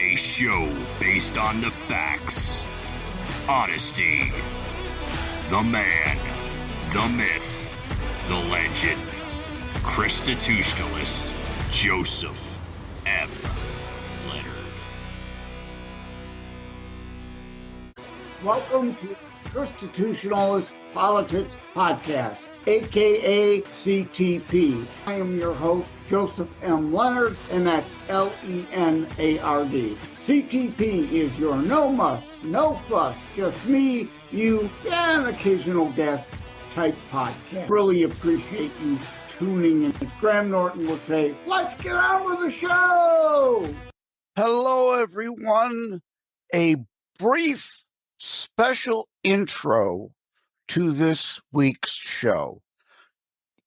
A show based on the facts, honesty, the man, the myth, the legend, Constitutionalist Joseph M. Leonard. Welcome to Constitutionalist Politics Podcast, aka CTP. I am your host, Joseph M. Leonard, and that's Leonard. CTP is your no muss, no fuss, just me, you, and occasional guest type podcast. Really appreciate you tuning in. As Graham Norton would say, let's get on with the show! Hello, everyone. A brief special intro to this week's show.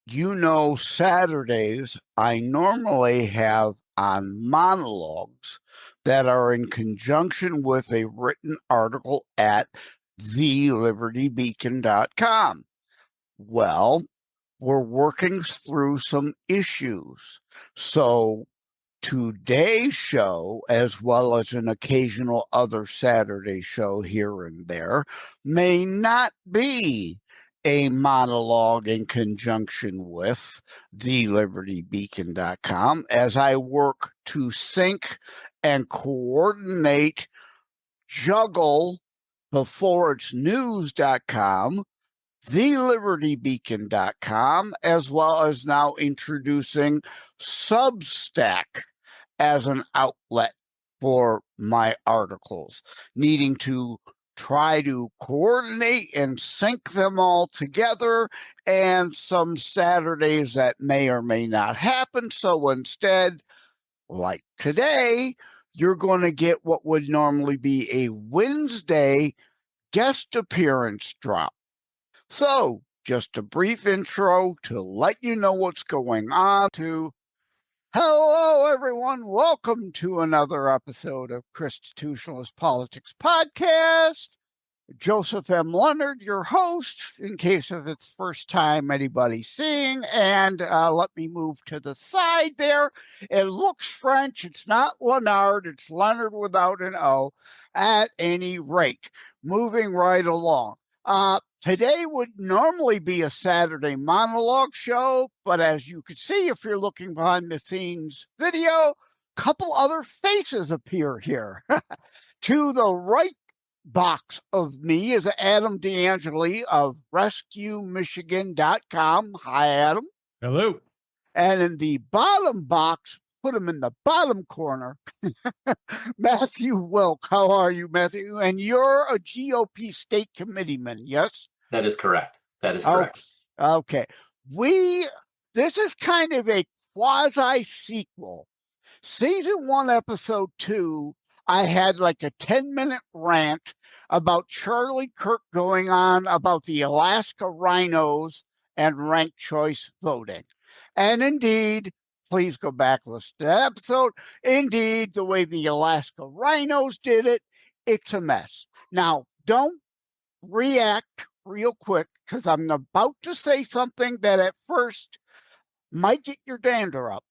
You know, Saturdays I normally have on monologues that are in conjunction with a written article at thelibertybeacon.com. Well, we're working through some issues. So today's show, as well as an occasional other Saturday show here and there, may not be a monologue in conjunction with thelibertybeacon.com as I work to sync and coordinate, juggle before it's news.com, thelibertybeacon.com, as well as now introducing Substack as an outlet for my articles, needing to try to coordinate and sync them all together, and some Saturdays that may or may not happen. So instead, like today, you're going to get what would normally be a Wednesday guest appearance drop. So just a brief intro to let you know what's going on. Hello, everyone. Welcome to another episode of Constitutionalist Politics Podcast. Joseph M. Leonard, your host, in case of its first time anybody seeing. And let me move to the side there. It looks French. It's not Leonard. It's Leonard without an O. At any rate, moving right along. Today would normally be a Saturday monologue show, but as you can see, if you're looking behind the scenes video, a couple other faces appear here. To the right box of me is Adam D'Angeli of RescueMichigan.com. Hi, Adam. Hello. And in the bottom box, put him in the bottom corner, Matthew Wilk. How are you, Matthew? And you're a GOP state committeeman, yes? That is correct. That is correct. Okay. This is kind of a quasi-sequel. Season 1, episode 2, I had like a 10-minute rant about Charlie Kirk going on about the Alaska rhinos and ranked choice voting. And indeed, please go back, listen to that episode. Indeed, the way the Alaska rhinos did it, it's a mess. Now, don't react real quick, because I'm about to say something that at first might get your dander up.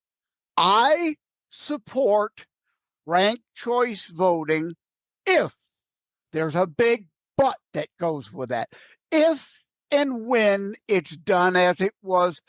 I support ranked choice voting if there's a big but that goes with that. If and when it's done as it was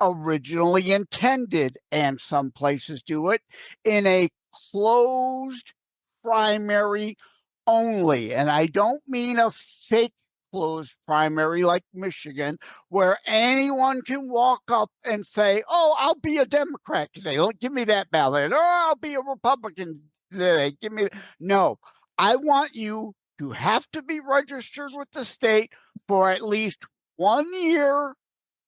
originally intended, and some places do it in a closed primary only. And I don't mean a fake closed primary like Michigan, where anyone can walk up and say, oh, I'll be a Democrat today. Give me that ballot. Or I'll be a Republican today. Give me. No, I want you to have to be registered with the state for at least 1 year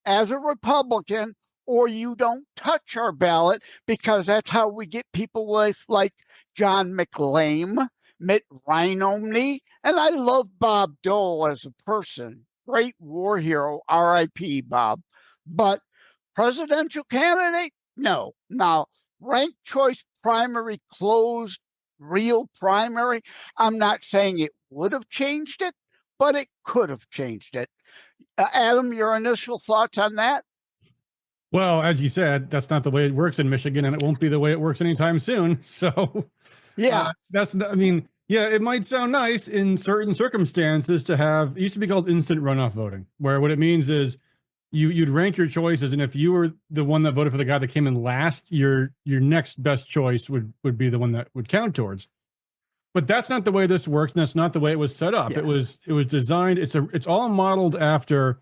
as a Republican, or you don't touch our ballot, because that's how we get people like John McLean, Mitt Romney, and I love Bob Dole as a person. Great war hero, R.I.P. Bob. But presidential candidate? No. Now, ranked choice primary, closed, real primary, I'm not saying it would have changed it, but it could have changed it. Adam, your initial thoughts on that? Well, as you said, that's not the way it works in Michigan, and it won't be the way it works anytime soon. So, Yeah. I mean, yeah, it might sound nice in certain circumstances to have, it used to be called instant runoff voting, where what it means is you'd rank your choices, and if you were the one that voted for the guy that came in last, your next best choice would be the one that would count towards. But that's not the way this works, and that's not the way it was set up. Yeah. It was designed. It's all modeled after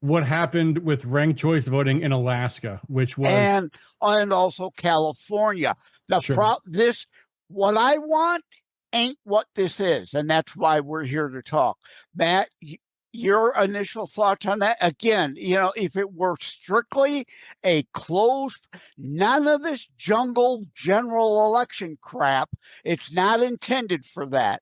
what happened with ranked choice voting in Alaska, which was and also California. What I want ain't what this is, and that's why we're here to talk. Matt, your initial thoughts on that? Again, if it were strictly a closed, none of this jungle general election crap, it's not intended for that.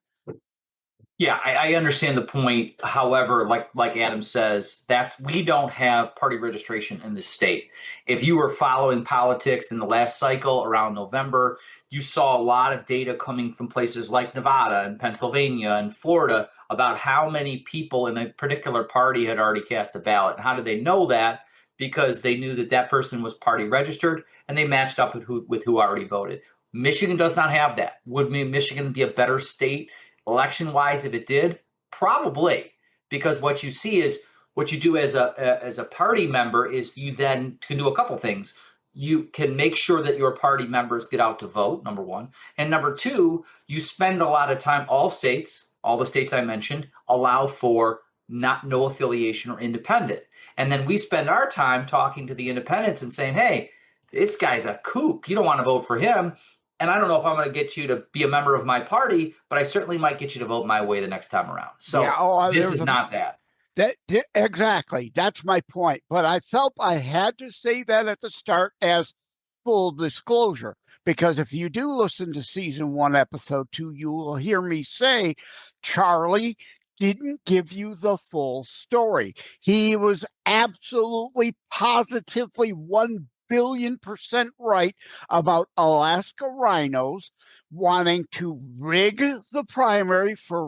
Yeah, I understand the point. However, like Adam says, that we don't have party registration in the state. If you were following politics in the last cycle around November, you saw a lot of data coming from places like Nevada and Pennsylvania and Florida about how many people in a particular party had already cast a ballot. And how did they know that? Because they knew that person was party registered and they matched up with who already voted. Michigan does not have that. Would Michigan be a better state election-wise if it did? Probably, because what you see is what you do as a party member is you then can do a couple things. You can make sure that your party members get out to vote, number one. And number two, you spend a lot of time, all the states I mentioned, allow for no affiliation or independent. And then we spend our time talking to the independents and saying, hey, this guy's a kook. You don't want to vote for him. And I don't know if I'm going to get you to be a member of my party, but I certainly might get you to vote my way the next time around. So this is not that. Exactly. That's my point. But I felt I had to say that at the start as full disclosure, because if you do listen to season 1, episode 2, you will hear me say Charlie didn't give you the full story. He was absolutely, positively 1,000,000,000% right about Alaska rhinos wanting to rig the primary for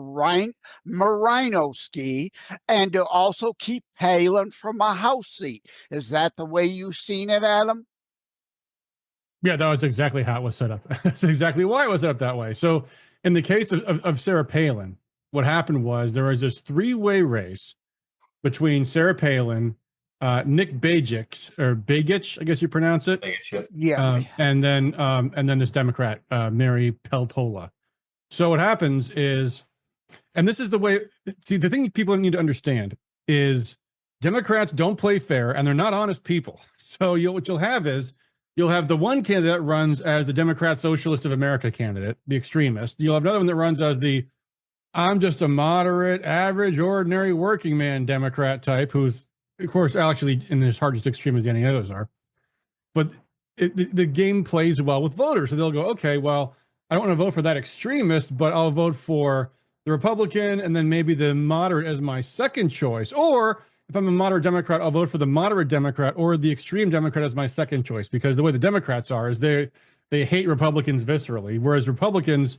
Murkowski and to also keep Palin from a House seat. Is that the way you've seen it, Adam? Yeah, that was exactly how it was set up. That's exactly why it was set up that way. So in the case of Sarah Palin, what happened was there was this 3-way race between Sarah Palin, Nick Begich, I guess you pronounce it. Begich, yeah. And then this Democrat, Mary Peltola. So what happens is, and this is the way, see, the thing people need to understand is Democrats don't play fair and they're not honest people. So what you'll have is, you'll have the one candidate that runs as the Democrat Socialist of America candidate, the extremist. You'll have another one that runs as the I'm just a moderate, average, ordinary working man Democrat type, who's, of course, actually in his heart just extreme as any others are. But the game plays well with voters. So they'll go, okay, well, I don't want to vote for that extremist, but I'll vote for the Republican and then maybe the moderate as my second choice. Or if I'm a moderate Democrat, I'll vote for the moderate Democrat or the extreme Democrat as my second choice, because the way the Democrats are is they hate Republicans viscerally, whereas Republicans,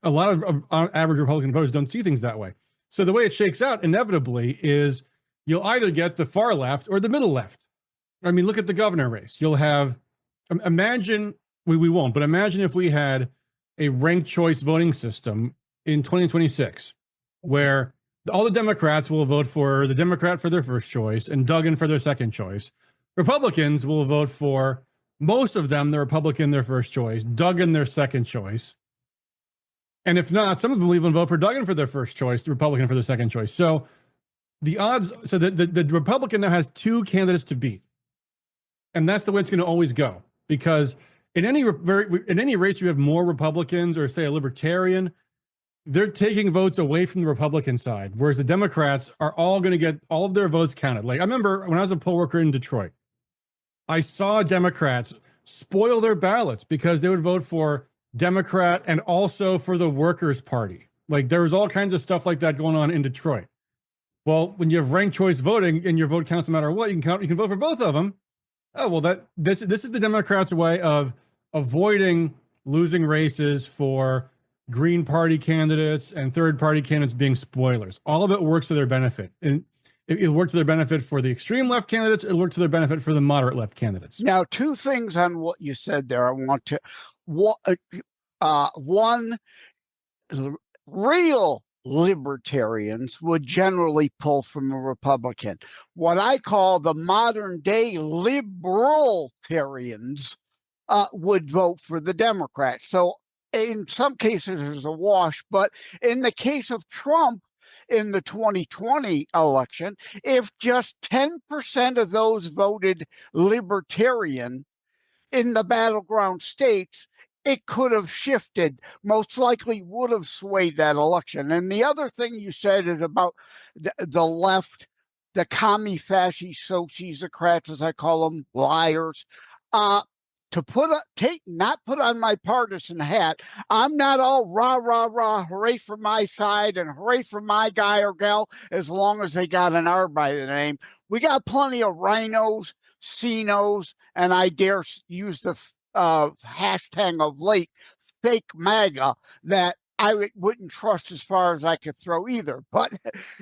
a lot of average Republican voters don't see things that way. So the way it shakes out inevitably is you'll either get the far left or the middle left. I mean, look at the governor race. You'll have, imagine, we won't, but imagine if we had a ranked choice voting system in 2026, where all the Democrats will vote for the Democrat for their first choice and Duggan for their second choice. Republicans will vote for, most of them, the Republican their first choice, Duggan their second choice. And if not, some of them will even vote for Duggan for their first choice, the Republican for their second choice. So the odds, so the Republican now has 2 candidates to beat. And that's the way it's going to always go. Because in any race you have more Republicans or, say, a libertarian, they're taking votes away from the Republican side, whereas the Democrats are all going to get all of their votes counted. Like, I remember when I was a poll worker in Detroit, I saw Democrats spoil their ballots because they would vote for Democrat and also for the Workers' Party. Like, there was all kinds of stuff like that going on in Detroit. Well, when you have ranked choice voting and your vote counts no matter what, you can vote for both of them. Oh, well, this is the Democrats' way of avoiding losing races for Green Party candidates and third party candidates being spoilers. All of it works to their benefit. And It'll work to their benefit for the extreme left candidates. It'll work to their benefit for the moderate left candidates. Now, two things on what you said there. I want to, one, real libertarians would generally pull from a Republican. What I call the modern day libertarians would vote for the Democrat. So in some cases, there's a wash. But in the case of Trump in the 2020 election, if just 10% of those voted libertarian in the battleground states, it could have shifted, most likely would have swayed that election. And the other thing you said is about the left, the commie fascist sociocrats, as I call them, liars. Not put on my partisan hat. I'm not all rah, rah, rah, hooray for my side and hooray for my guy or gal, as long as they got an R by the name. We got plenty of rhinos, CNOs, and I dare use the hashtag of late, fake MAGA, that I wouldn't trust as far as I could throw either. But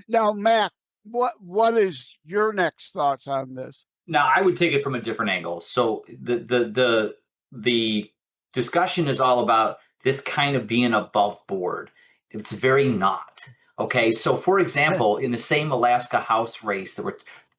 now, Matt, what is your next thoughts on this? Now, I would take it from a different angle. So the discussion is all about this kind of being above board. It's very not. Okay. So, for example, in the same Alaska House race,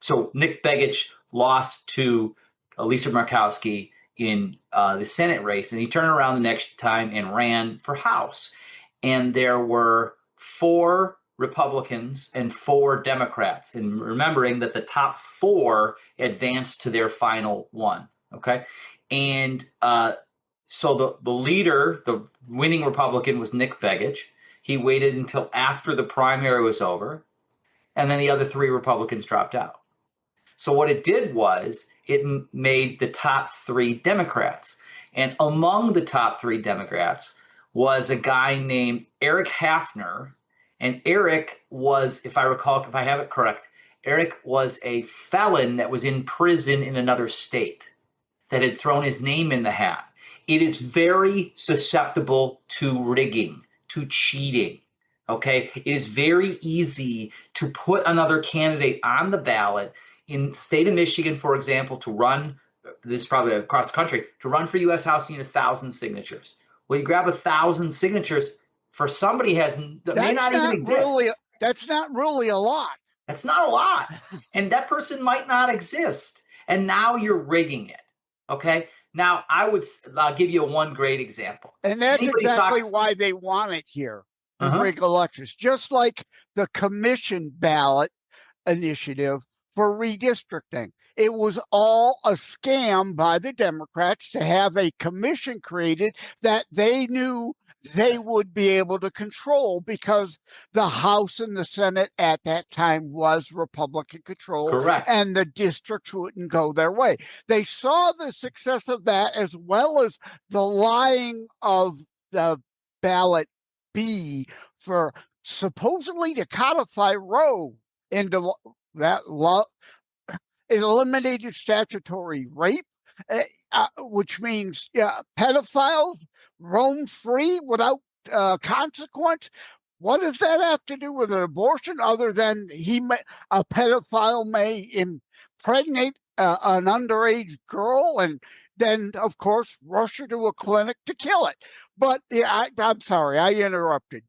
so Nick Begich lost to Lisa Murkowski in the Senate race, and he turned around the next time and ran for House. And there were 4 Republicans and 4 Democrats, and remembering that the top 4 advanced to their final one. Okay. And so the leader, the winning Republican, was Nick Begich. He waited until after the primary was over, and then the other 3 Republicans dropped out. So what it did was it made the top 3 Democrats. And among the top 3 Democrats was a guy named Eric Hafner. And Eric was, if I have it correct, Eric was a felon that was in prison in another state that had thrown his name in the hat. It is very susceptible to rigging, to cheating. Okay. It is very easy to put another candidate on the ballot. In the state of Michigan, for example, to run, this is probably across the country, to run for U.S. House, you need 1,000 signatures. Well, you grab 1,000 signatures for somebody that may not even exist. That's not really a lot. That's not a lot. And that person might not exist. And now you're rigging it. Okay. Now, I'll give you one great example. And that's exactly why they want it here, the rig elections, just like the commission ballot initiative for redistricting. It was all a scam by the Democrats to have a commission created that they knew they would be able to control, because the House and the Senate at that time was Republican control. Correct. And the districts wouldn't go their way. They saw the success of that, as well as the lying of the ballot B for supposedly to codify Roe into that law. It eliminated statutory rape, which means pedophiles roam free without consequence. What does that have to do with an abortion, other than a pedophile may impregnate an underage girl and then, of course, rush her to a clinic to kill it? But I'm sorry, I interrupted.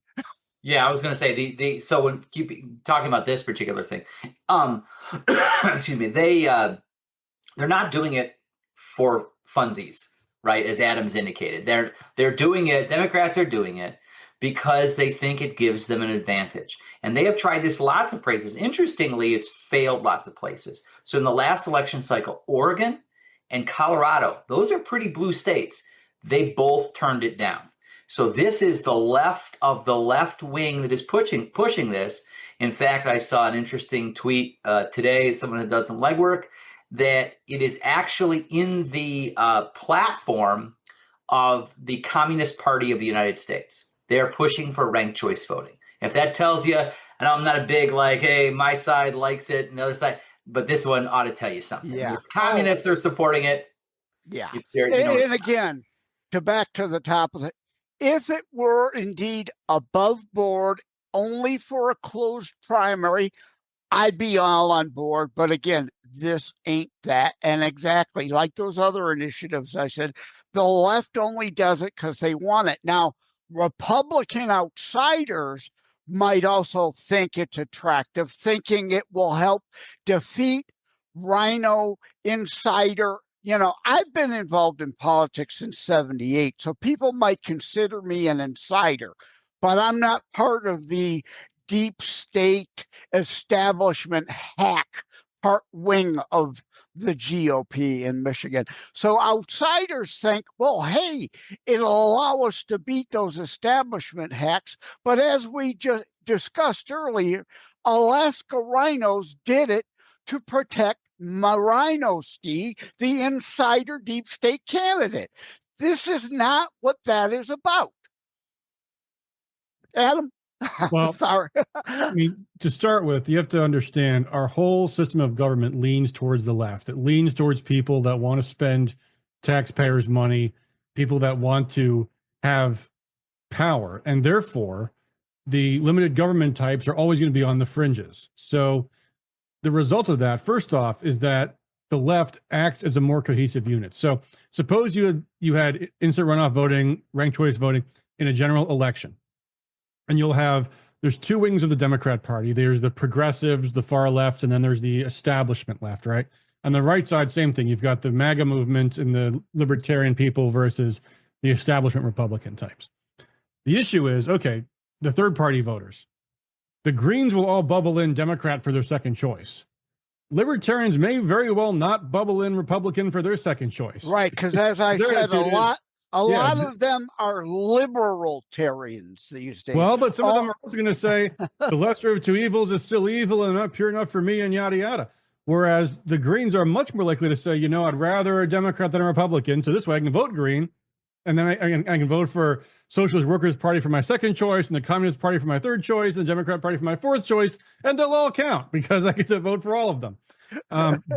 Yeah, I was going to say so when keep talking about this particular thing, excuse me, they're not doing it for funsies, right? As Adams indicated, they're doing it. Democrats are doing it because they think it gives them an advantage, and they have tried this lots of places. Interestingly, it's failed lots of places. So in the last election cycle, Oregon and Colorado, those are pretty blue states. They both turned it down. So this is the left of the left wing that is pushing this. In fact, I saw an interesting tweet today. Someone had done some legwork that it is actually in the platform of the Communist Party of the United States. They are pushing for ranked choice voting. If that tells you, and I'm not a big hey, my side likes it and the other side, but this one ought to tell you something. Yeah. If communists are supporting it. Yeah. And again, back to the top of it. If it were indeed above board only for a closed primary, I'd be all on board. But again, this ain't that. And exactly like those other initiatives, I said, the left only does it because they want it. Now, Republican outsiders might also think it's attractive, thinking it will help defeat Rhino insider. I've been involved in politics since 78, so people might consider me an insider, but I'm not part of the deep state establishment hack part wing of the GOP in Michigan. So outsiders think, well, hey, it'll allow us to beat those establishment hacks. But as we just discussed earlier, Alaska rhinos did it to protect Marinoski, the insider deep state candidate. This is not what that is about. Adam? Well, sorry. I mean, to start with, you have to understand our whole system of government leans towards the left. It leans towards people that want to spend taxpayers' money, people that want to have power, and therefore the limited government types are always going to be on the fringes. So the result of that, first off, is that the left acts as a more cohesive unit. So suppose you had instant runoff voting, ranked choice voting in a general election, and there's two wings of the Democrat Party. There's the progressives, the far left, and then there's the establishment left, right? On the right side, same thing. You've got the MAGA movement and the libertarian people versus the establishment Republican types. The issue is, okay, the third party voters. The Greens will all bubble in Democrat for their second choice. Libertarians may very well not bubble in Republican for their second choice. Right, because as I said, a lot of them are libertarians these days. Well, but some of them are also going to say the lesser of two evils is still evil and not pure enough for me and yada yada. Whereas the Greens are much more likely to say, I'd rather a Democrat than a Republican, so this way I can vote Green, and then I can vote for Socialist Workers Party for my second choice, and the Communist Party for my third choice, and the Democrat Party for my fourth choice, and they'll all count because I get to vote for all of them.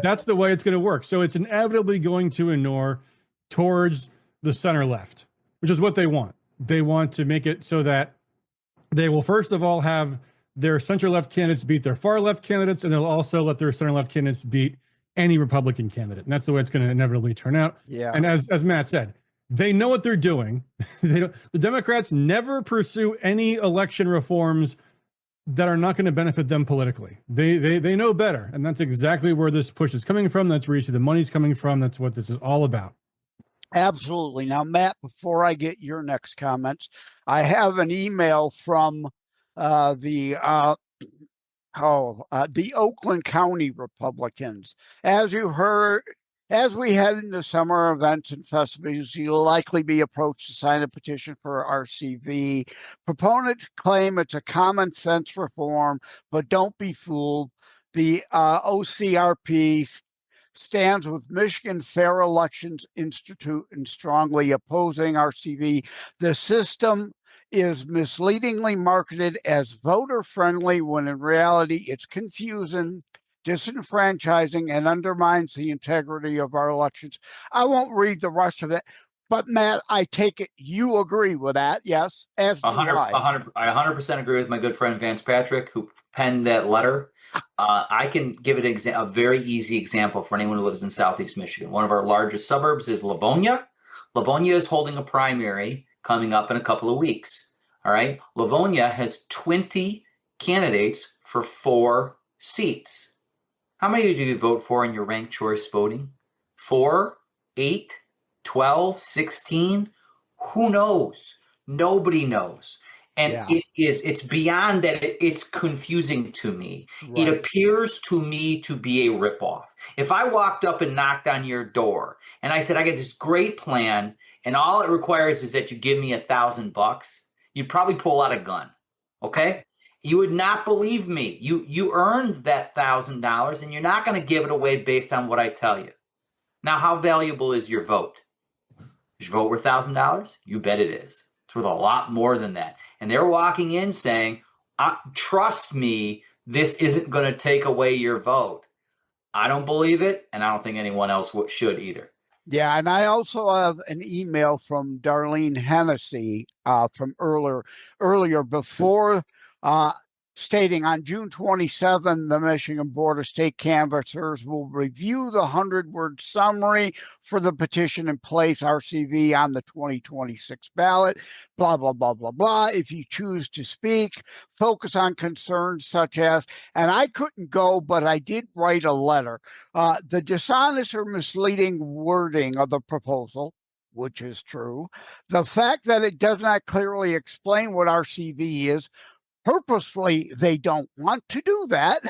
That's the way it's going to work. So it's inevitably going to inure towards the center left, which is what they want. They want to make it so that they will first of all have their center left candidates beat their far left candidates, and they'll also let their center left candidates beat any Republican candidate. And that's the way it's going to inevitably turn out. Yeah. And as Matt said, they know what they're doing. The Democrats never pursue any election reforms that are not going to benefit them politically. They know better. And that's exactly where this push is coming from. That's where you see the money's coming from. That's what this is all about. Absolutely. Now, Matt, before I get your next comments, I have an email from the Oakland County Republicans. As you heard, as we head into summer events and festivals, you'll likely be approached to sign a petition for RCV. Proponents claim it's a common sense reform, but don't be fooled. The OCRP stands with Michigan Fair Elections Institute in strongly opposing RCV. The system is misleadingly marketed as voter-friendly when in reality it's confusing, disenfranchising, and undermines the integrity of our elections. I won't read the rest of it, but Matt, I take it you agree with that, yes? As do I. 100% agree with my good friend Vance Patrick, who penned that letter. I can give it a very easy example for anyone who lives in Southeast Michigan. One of our largest suburbs is Livonia. Livonia is holding a primary coming up in a couple of weeks. All right. Livonia has 20 candidates for 4 seats. How many do you vote for in your ranked choice voting? 4, 8, 12, 16? Who knows? Nobody knows. And it's beyond that. It's confusing to me. Right. It appears to me to be a ripoff. If I walked up and knocked on your door and I said, I got this great plan and all it requires is that you give me $1,000, you'd probably pull out a gun. Okay. You would not believe me. You earned that $1,000 and you're not going to give it away based on what I tell you. Now, how valuable is your vote? Is your vote worth $1,000? You bet it is. It's worth a lot more than that. And they're walking in saying, trust me, this isn't going to take away your vote. I don't believe it, and I don't think anyone else should either. Yeah, and I also have an email from Darlene Hennessy from earlier before stating on June 27, the Michigan Board of State Canvassers will review the 100-word summary for the petition and place RCV on the 2026 ballot, blah, blah, blah, blah, blah. If you choose to speak, focus on concerns such as, and I couldn't go, but I did write a letter, the dishonest or misleading wording of the proposal, which is true, the fact that it does not clearly explain what RCV is. Purposefully, they don't want to do that.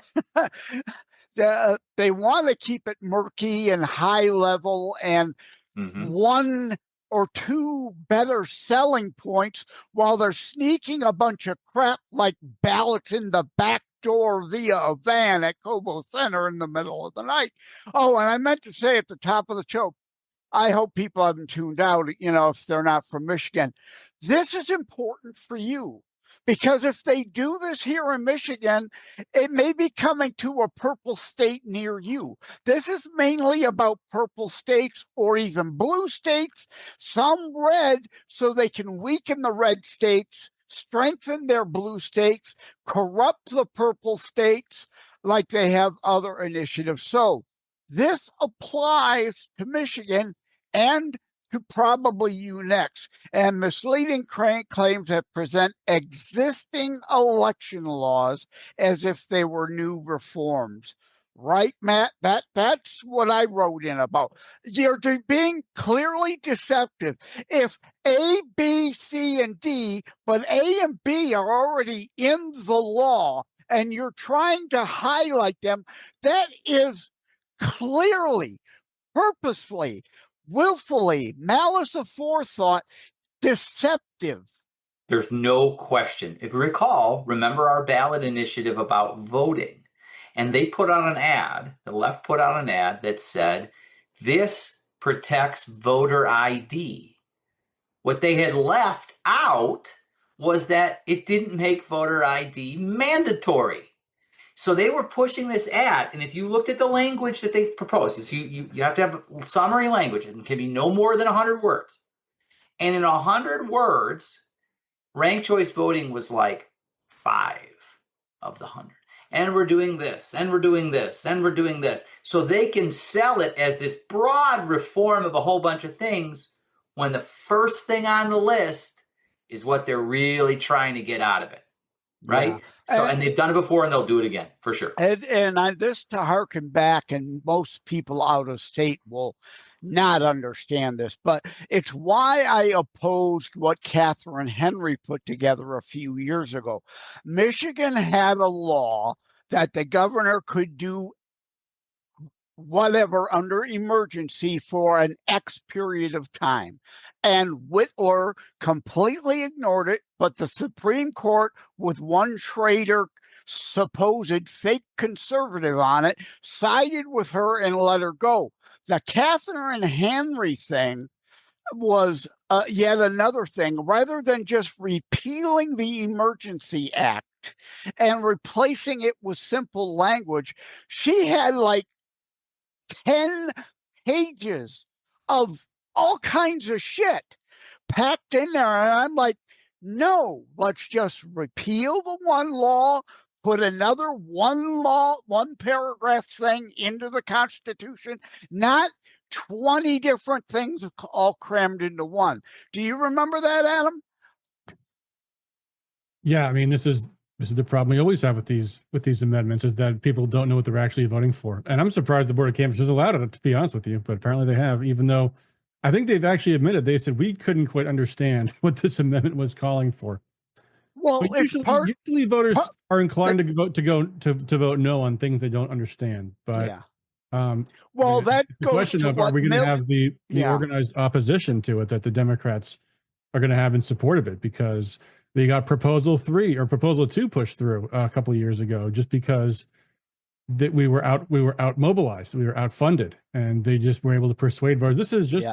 They want to keep it murky and high level and one or two better selling points while they're sneaking a bunch of crap like ballots in the back door via a van at Cobo Center in the middle of the night. Oh, and I meant to say at the top of the show, I hope people haven't tuned out, if they're not from Michigan. This is important for you. Because if they do this here in Michigan, it may be coming to a purple state near you. This is mainly about purple states or even blue states, some red, so they can weaken the red states, strengthen their blue states, corrupt the purple states like they have other initiatives. So this applies to Michigan and to probably you next, and misleading claims that present existing election laws as if they were new reforms. Right, Matt? That's what I wrote in about. You're being clearly deceptive. If A, B, C, and D, but A and B are already in the law, and you're trying to highlight them, that is clearly, purposefully, willfully, malice aforethought, deceptive. There's no question. If you recall, remember our ballot initiative about voting, and they put out an ad, the left put out an ad that said, this protects voter ID. What they had left out was that it didn't make voter ID mandatory. So they were pushing this ad, and if you looked at the language that they proposed, you have to have summary language. It can be no more than 100 words. And in 100 words, ranked choice voting was like 5 of the 100. And we're doing this, and we're doing this, and we're doing this. So they can sell it as this broad reform of a whole bunch of things when the first thing on the list is what they're really trying to get out of it. Right. Yeah. So, and they've done it before and they'll do it again for sure. And this to harken back, and most people out of state will not understand this, but it's why I opposed what Catherine Henry put together a few years ago. Michigan had a law that the governor could do whatever under emergency for an X period of time. And Whitler completely ignored it, but the Supreme Court, with one traitor, supposed fake conservative on it, sided with her and let her go. The Catherine Henry thing was yet another thing. Rather than just repealing the Emergency Act and replacing it with simple language, she had like 10 pages of all kinds of shit packed in there. And I'm like, no, let's just repeal the one law, put another one paragraph thing into the Constitution, not 20 different things all crammed into one. Do you remember that, Adam? Yeah, I mean, this is the problem we always have with these amendments, is that people don't know what they're actually voting for. And I'm surprised the Board of Canvassers allowed it, to be honest with you, but apparently they have, even though I think they've actually admitted, they said we couldn't quite understand what this amendment was calling for. Well, but usually voters are inclined to vote no on things they don't understand. But yeah. Well, that the question of, are we going to have the organized opposition to it that the Democrats are going to have in support of it, because they got Proposal 2 pushed through a couple of years ago, just because that we were out mobilized, we were outfunded, and they just were able to persuade voters. This is just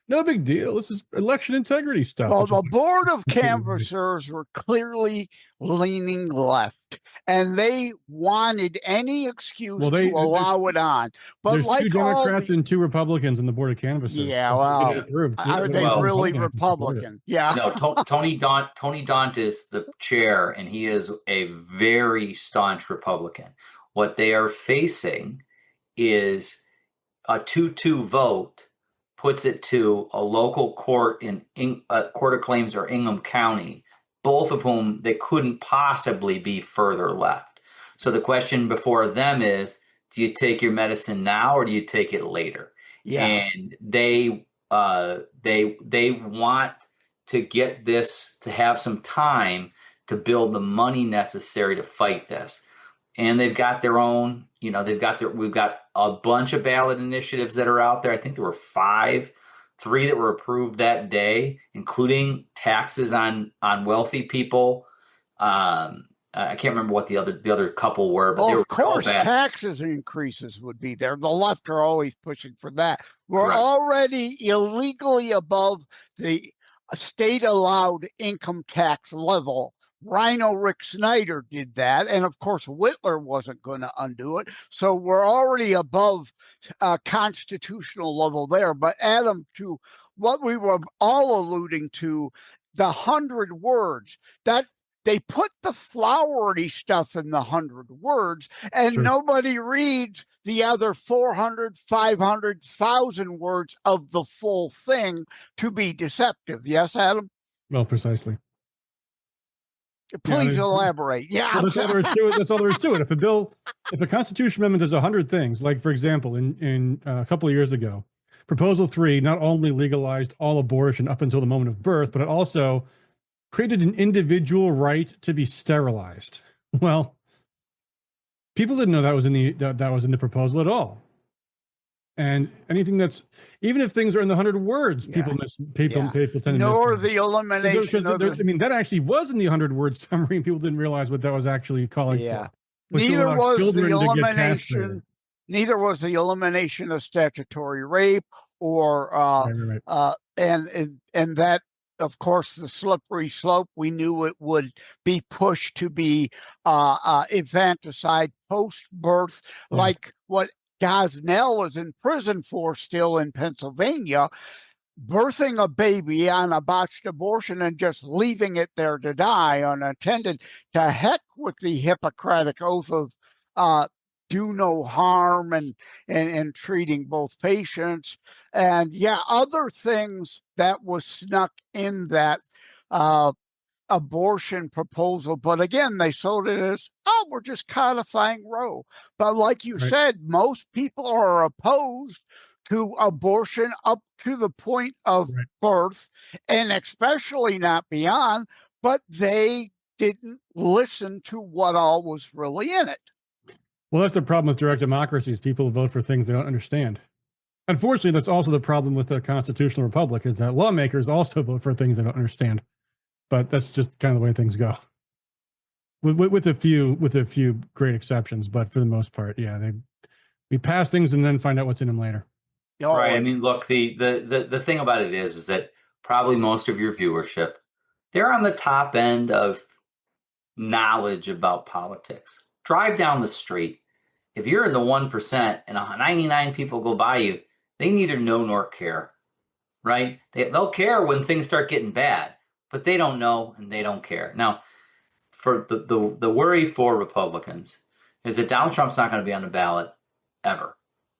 No big deal. This is election integrity stuff. Well, the board of canvassers were clearly leaning left, and they wanted any excuse to allow it on. But there's like 2 Democrats and 2 Republicans in the board of canvassers. Yeah, well, are they really Republican? Yeah. No, Tony Daunt is the chair, and he is a very staunch Republican. What they are facing is a 2-2 vote puts it to a local court in Court of Claims or Ingham County, both of whom they couldn't possibly be further left. So the question before them is, do you take your medicine now or do you take it later? Yeah. And they want to get this, to have some time to build the money necessary to fight this. And they've got their own, we've got a bunch of ballot initiatives that are out there. I think there were 3 that were approved that day, including taxes on wealthy people. I can't remember what the other couple were, but of course, taxes increases would be there. The left are always pushing for that. We're already illegally above the state allowed income tax level. Rhino Rick Snyder did that, and of course Whitler wasn't going to undo it. So we're already above constitutional level there. But Adam, to what we were all alluding to, the 100 words, that they put the flowery stuff in the 100 words, and nobody reads the other 400, 500,000 words of the full thing to be deceptive. Yes, Adam? Well, precisely. Please elaborate. Yeah, that's all there is to it. That's all there is to it. If a constitution amendment does 100 things, like for example, in a couple of years ago, Proposal 3 not only legalized all abortion up until the moment of birth, but it also created an individual right to be sterilized. Well, people didn't know that was in the proposal at all. And anything that's, even if things are in the 100 words, people tend to nor the elimination of that actually was in the 100 word summary, and people didn't realize what that was actually calling for. Neither was the elimination. Neither was the elimination of statutory rape or and that, of course, the slippery slope. We knew it would be pushed to be infanticide post-birth, like what Gosnell is in prison for still in Pennsylvania, birthing a baby on a botched abortion and just leaving it there to die unattended. To heck with the Hippocratic oath of do no harm and treating both patients. And other things that was snuck in that abortion proposal. But again, they sold it as, we're just codifying Roe. But like you said, most people are opposed to abortion up to the point of birth, and especially not beyond, but they didn't listen to what all was really in it. Well, that's the problem with direct democracies. People vote for things they don't understand. Unfortunately, that's also the problem with a constitutional republic, is that lawmakers also vote for things they don't understand. But that's just kind of the way things go. With a few great exceptions, but for the most part, we pass things and then find out what's in them later. Right. I mean, look, the thing about it is that probably most of your viewership, they're on the top end of knowledge about politics. Drive down the street. If you're in the 1% and 99 people go by you, they neither know nor care, right? They'll care when things start getting bad, but they don't know and they don't care. Now, for the worry for Republicans is that Donald Trump's not going to be on the ballot ever.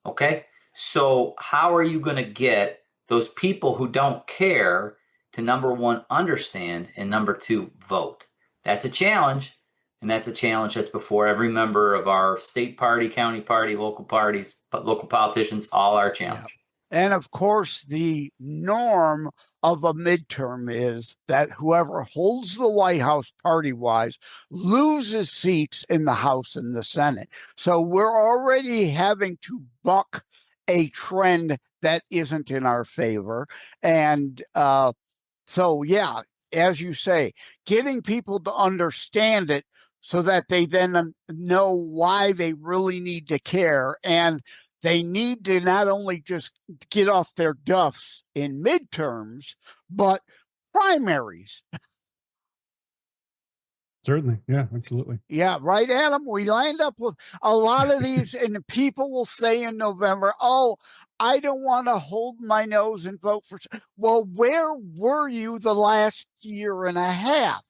Okay? So how are you going to get those people who don't care to, number one, understand, and number two, vote? That's a challenge. And that's a challenge that's before every member of our state party, county party, local parties, but local politicians, all our challenge. And of course, the norm of a midterm is that whoever holds the White House party-wise loses seats in the House and the Senate. So we're already having to buck a trend that isn't in our favor. And as you say, getting people to understand it so that they then know why they really need to care. And they need to not only just get off their duffs in midterms, but primaries. Certainly. Yeah, absolutely. Yeah, right, Adam. We lined up with a lot of these, and people will say in November, oh, I don't want to hold my nose and vote for. Well, where were you the last year and a half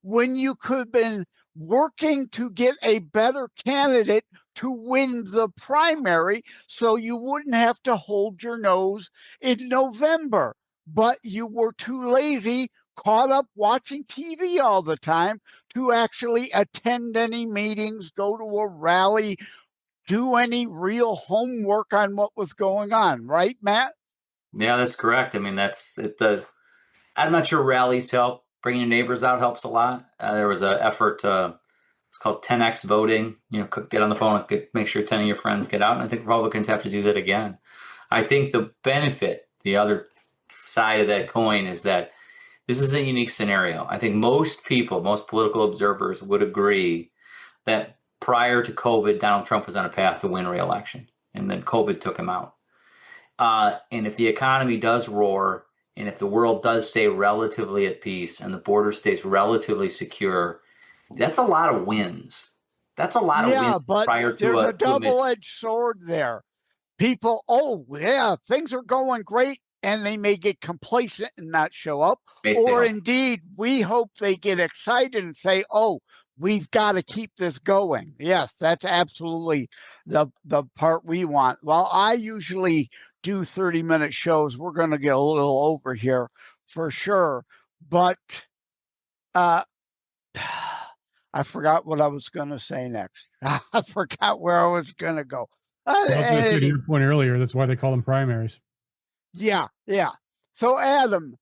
when you could have been working to get a better candidate to win the primary so you wouldn't have to hold your nose in November? But you were too lazy, caught up watching TV all the time to actually attend any meetings, go to a rally, do any real homework on what was going on, right, Matt? Yeah, that's correct. I mean, that's it. I'm not sure rallies help. Bringing your neighbors out helps a lot. There was an effort. It's called 10x voting. Get on the phone and make sure 10 of your friends get out. And I think Republicans have to do that again. I think the benefit, the other side of that coin, is that this is a unique scenario. I think most people, most political observers would agree that prior to COVID, Donald Trump was on a path to win re-election, and then COVID took him out. And if the economy does roar, and if the world does stay relatively at peace, and the border stays relatively secure, that's a lot of wins. That's a lot of wins but prior to there's a double-edged sword there. People, oh, yeah, things are going great, and they may get complacent and not show up. Or indeed, we hope they get excited and say, oh, we've got to keep this going. Yes, that's absolutely the part we want. Well, I usually do 30-minute shows. We're going to get a little over here for sure. But I forgot what I was going to say next. I forgot where I was going to go. To your point earlier, that's why they call them primaries. Yeah. So, Adam,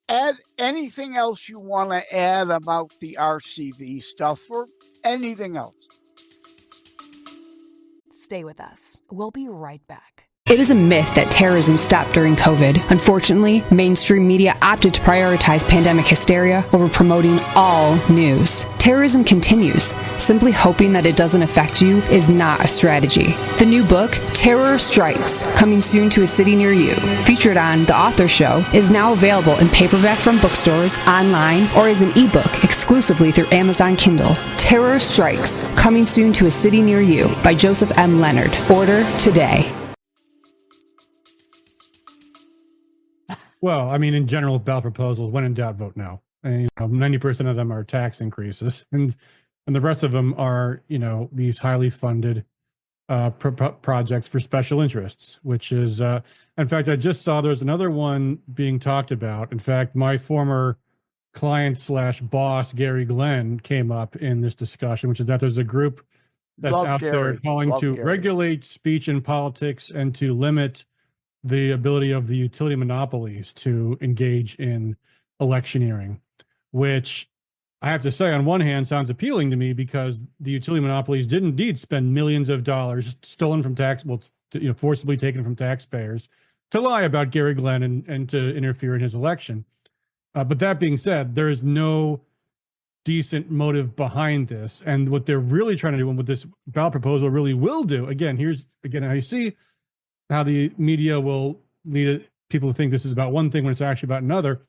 add anything else you want to add about the RCV stuff or anything else? Stay with us. We'll be right back. It is a myth that terrorism stopped during COVID. Unfortunately, mainstream media opted to prioritize pandemic hysteria over promoting all news. Terrorism continues. Simply hoping that it doesn't affect you is not a strategy. The new book, Terror Strikes, coming soon to a city near you, featured on The Author Show, is now available in paperback from bookstores, online, or as an ebook exclusively through Amazon Kindle. Terror Strikes, coming soon to a city near you by Joseph M. Leonard. Order today. Well, I mean, in general, ballot proposals, when in doubt, vote no. And 90% of them are tax increases, and the rest of them are, these highly funded projects for special interests. Which is, in fact, I just saw there's another one being talked about. In fact, my former client/boss Gary Glenn came up in this discussion, which is that there's a group that's out there calling to regulate speech in politics and to limit the ability of the utility monopolies to engage in electioneering, which I have to say, on one hand, sounds appealing to me because the utility monopolies did indeed spend millions of dollars stolen from forcibly taken from taxpayers to lie about Gary Glenn and to interfere in his election. But that being said, there is no decent motive behind this. And what they're really trying to do, and what this ballot proposal really will do, again, how you see how the media will lead people to think this is about one thing when it's actually about another,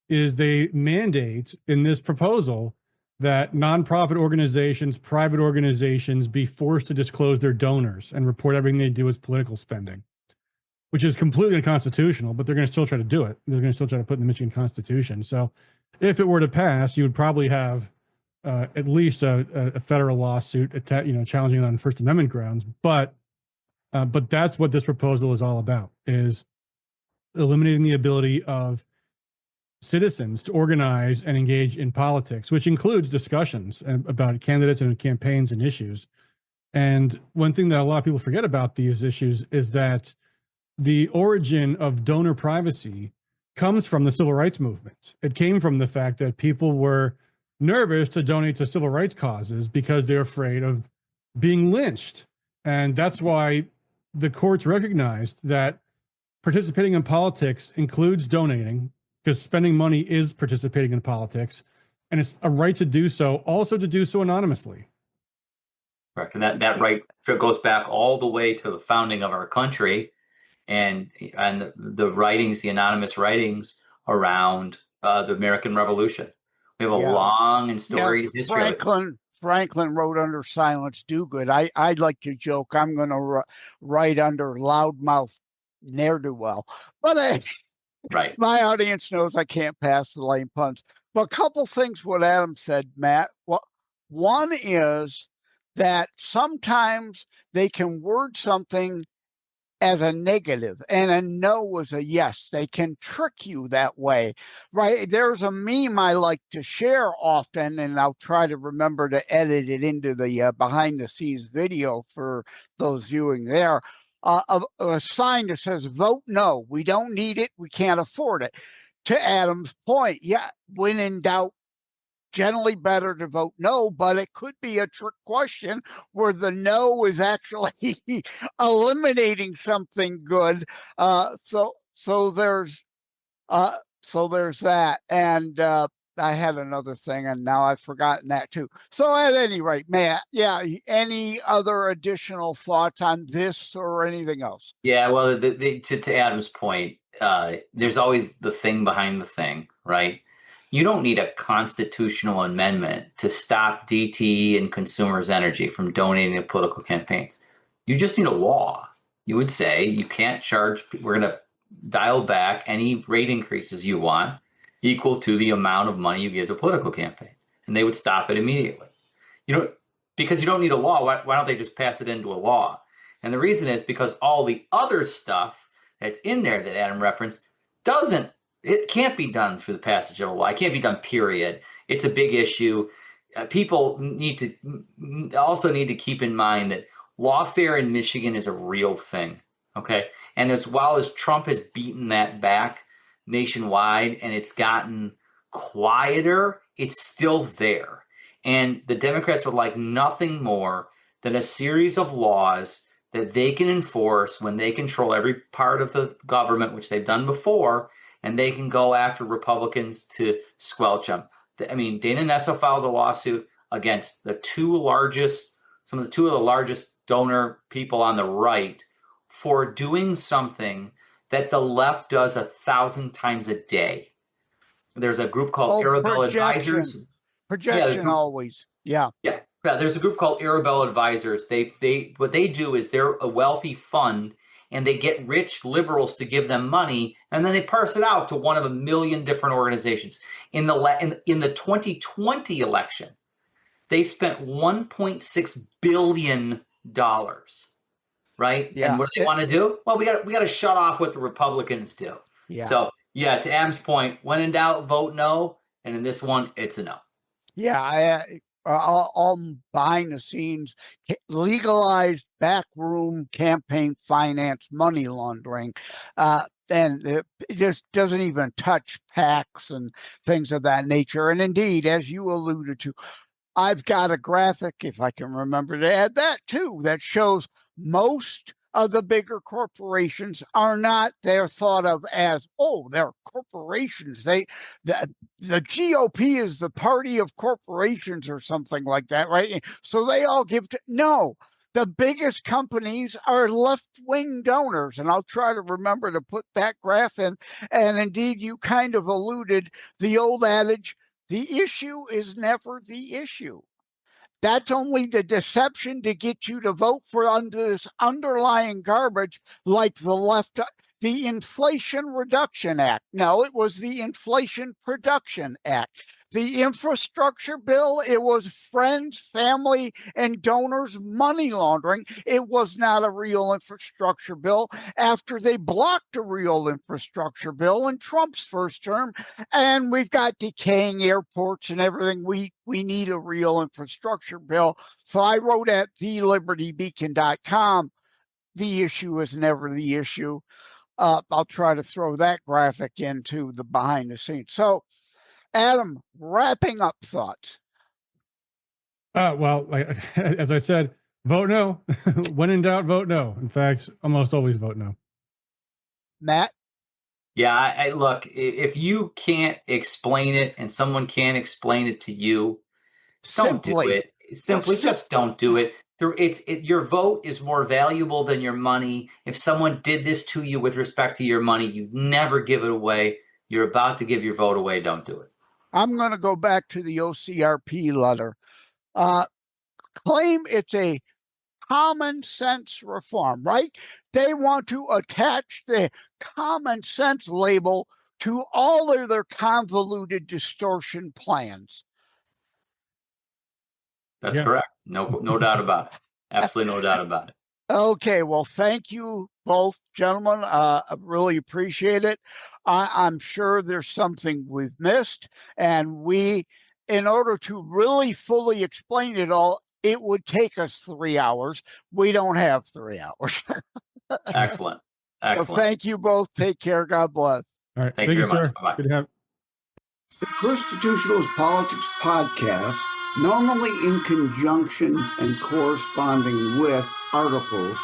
is they mandate in this proposal that nonprofit organizations, private organizations be forced to disclose their donors and report everything they do as political spending, which is completely unconstitutional, but they're going to still try to do it. They're going to still try to put in the Michigan Constitution. So if it were to pass, you would probably have at least a federal lawsuit, challenging it on First Amendment grounds. But that's what this proposal is all about, is eliminating the ability of citizens to organize and engage in politics, which includes discussions about candidates and campaigns and issues. And one thing that a lot of people forget about these issues is that the origin of donor privacy comes from the civil rights movement. It came from the fact that people were nervous to donate to civil rights causes because they're afraid of being lynched. And that's why the courts recognized that participating in politics includes donating, because spending money is participating in politics, and it's a right to do so, also to do so anonymously. Correct. And that right goes back all the way to the founding of our country, and the writings, the anonymous writings around the American Revolution. We have a long and storied history of it. Franklin wrote under silence do good. I'd like to joke I'm going to write under loudmouth ne'er-do-well, but Right. my audience knows I can't pass the lame puns. But a couple things what Adam said, Matt. Well, one is that sometimes they can word something as a negative and a no as a yes. They can trick you that way, right? There's a meme I like to share often, and I'll try to remember to edit it into the behind the scenes video for those viewing there. A sign that says vote no, we don't need it, we can't afford it. To Adam's point, yeah, when in doubt, generally better to vote no, but it could be a trick question where the no is actually eliminating something good. So there's that. And I had another thing, and now I've forgotten that too. So at any rate, Matt, any other additional thoughts on this or anything else? Yeah, well, to Adam's point, there's always the thing behind the thing, right? You don't need a constitutional amendment to stop DTE and consumers' energy from donating to political campaigns. You just need a law. You would say you can't charge, we're going to dial back any rate increases you want equal to the amount of money you give to political campaigns. And they would stop it immediately. Because you don't need a law, why don't they just pass it into a law? And the reason is because all the other stuff that's in there that Adam referenced it can't be done through the passage of a law. It can't be done, period. It's a big issue. People also need to keep in mind that lawfare in Michigan is a real thing, okay? And as well as Trump has beaten that back nationwide and it's gotten quieter, it's still there. And the Democrats would like nothing more than a series of laws that they can enforce when they control every part of the government, which they've done before, and they can go after Republicans to squelch them. I mean, Dana Nessel filed a lawsuit against some of the two of the largest donor people on the right for doing something that the left does 1,000 times a day. There's a group called Arabella Advisors. Projection always. Yeah. Yeah. There's a group called Arabella Advisors. What they do is they're a wealthy fund, and they get rich liberals to give them money, and then they parse it out to one of a million different organizations. In the 2020 election, they spent $1.6 billion, right? Yeah. And what do they want to do? Well, we got to shut off what the Republicans do. Yeah. So, to Adam's point, when in doubt, vote no. And in this one, it's a no. Yeah, all behind the scenes, legalized backroom campaign finance, money laundering, and it just doesn't even touch PACs and things of that nature. And indeed, as you alluded to, I've got a graphic, if I can remember to add that too, that shows most of the bigger corporations are not, they're thought of as, they're corporations. The GOP is the party of corporations or something like that, right? So they all give to, no, the biggest companies are left-wing donors. And I'll try to remember to put that graph in. And indeed, you kind of alluded the old adage, the issue is never the issue. That's only the deception to get you to vote for under this underlying garbage like the left, the Inflation Reduction Act. No, it was the Inflation Production Act. The infrastructure bill, it was friends, family, and donors money laundering. It was not a real infrastructure bill after they blocked a real infrastructure bill in Trump's first term. And we've got decaying airports and everything. We need a real infrastructure bill. So I wrote at thelibertybeacon.com, the issue is never the issue. I'll try to throw that graphic into the behind the scenes. So, Adam, wrapping up thoughts. Well, as I said, vote no. When in doubt, vote no. In fact, almost always vote no. Matt? Yeah, I look, if you can't explain it and someone can't explain it to you, don't do it. Simply just don't do it. Your vote is more valuable than your money. If someone did this to you with respect to your money, you never give it away. You're about to give your vote away. Don't do it. I'm going to go back to the OCRP letter. Claim it's a common sense reform, right? They want to attach the common sense label to all of their convoluted distortion plans. That's correct. No doubt about it. Absolutely no doubt about it. Okay, well, thank you both, gentlemen. I really appreciate it. I'm sure there's something we've missed, and in order to really fully explain it all, it would take us 3 hours. We don't have 3 hours. Excellent. So thank you both. Take care. God bless. All right. Thank you very sir. much. Bye-bye. Good to have. The Constitutionalist Politics Podcast, normally in conjunction and corresponding with articles,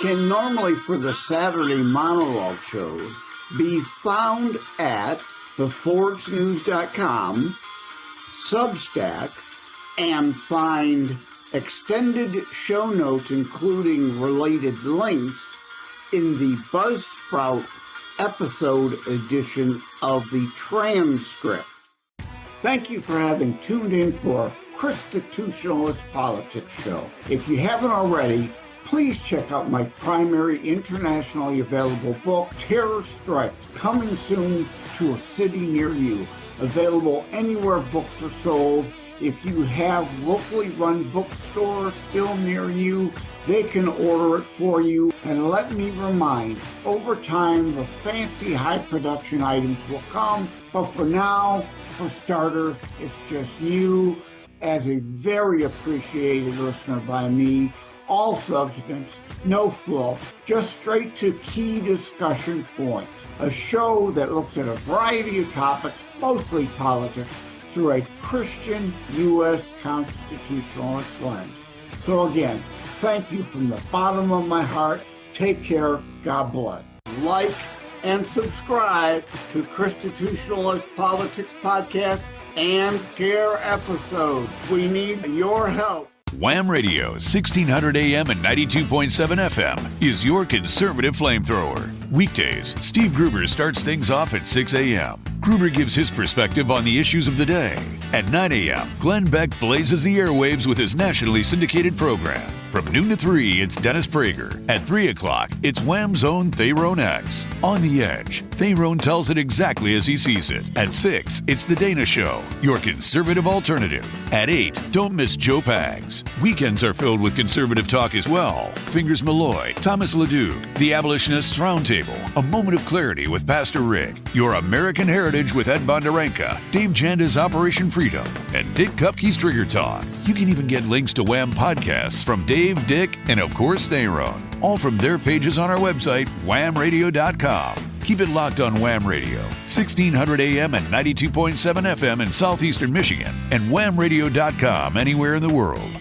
can normally for the Saturday monologue shows be found at thefordsnews.com, Substack, and find extended show notes, including related links, in the Buzzsprout episode edition of the transcript. Thank you for having tuned in for Constitutionalist Politics Show. If you haven't already, please check out my primary internationally available book, Terror Strikes, coming soon to a city near you. Available anywhere books are sold. If you have locally run bookstores still near you, they can order it for you. And let me remind, over time, the fancy high production items will come. But for now, for starters, it's just you as a very appreciated listener by me. All substance, no fluff, just straight to key discussion points. A show that looks at a variety of topics, mostly politics, through a Christian U.S. constitutionalist lens. So again, thank you from the bottom of my heart. Take care. God bless. Like and subscribe to Constitutionalist Politics Podcast and share episodes. We need your help. Wham Radio, 1600 AM and 92.7 FM is your conservative flamethrower. Weekdays, Steve Gruber starts things off at 6 a.m. Gruber gives his perspective on the issues of the day. At 9 a.m., Glenn Beck blazes the airwaves with his nationally syndicated program. From noon to 3, it's Dennis Prager. At 3 o'clock, it's Wham's own Thayrone X. On the Edge, Thayrone tells it exactly as he sees it. At 6, it's The Dana Show, your conservative alternative. At 8, don't miss Joe Pags. Weekends are filled with conservative talk as well. Fingers Malloy, Thomas LeDuc, The Abolitionists Roundtable, A Moment of Clarity with Pastor Rick, Your American Heritage with Ed Bondarenka, Dave Janda's Operation Freedom, and Dick Kupke's Trigger Talk. You can even get links to Wham podcasts from Dave, Dick, and of course Thayrone, all from their pages on our website, whamradio.com. Keep it locked on Wham Radio, 1600 AM and 92.7 FM in southeastern Michigan, and whamradio.com anywhere in the world.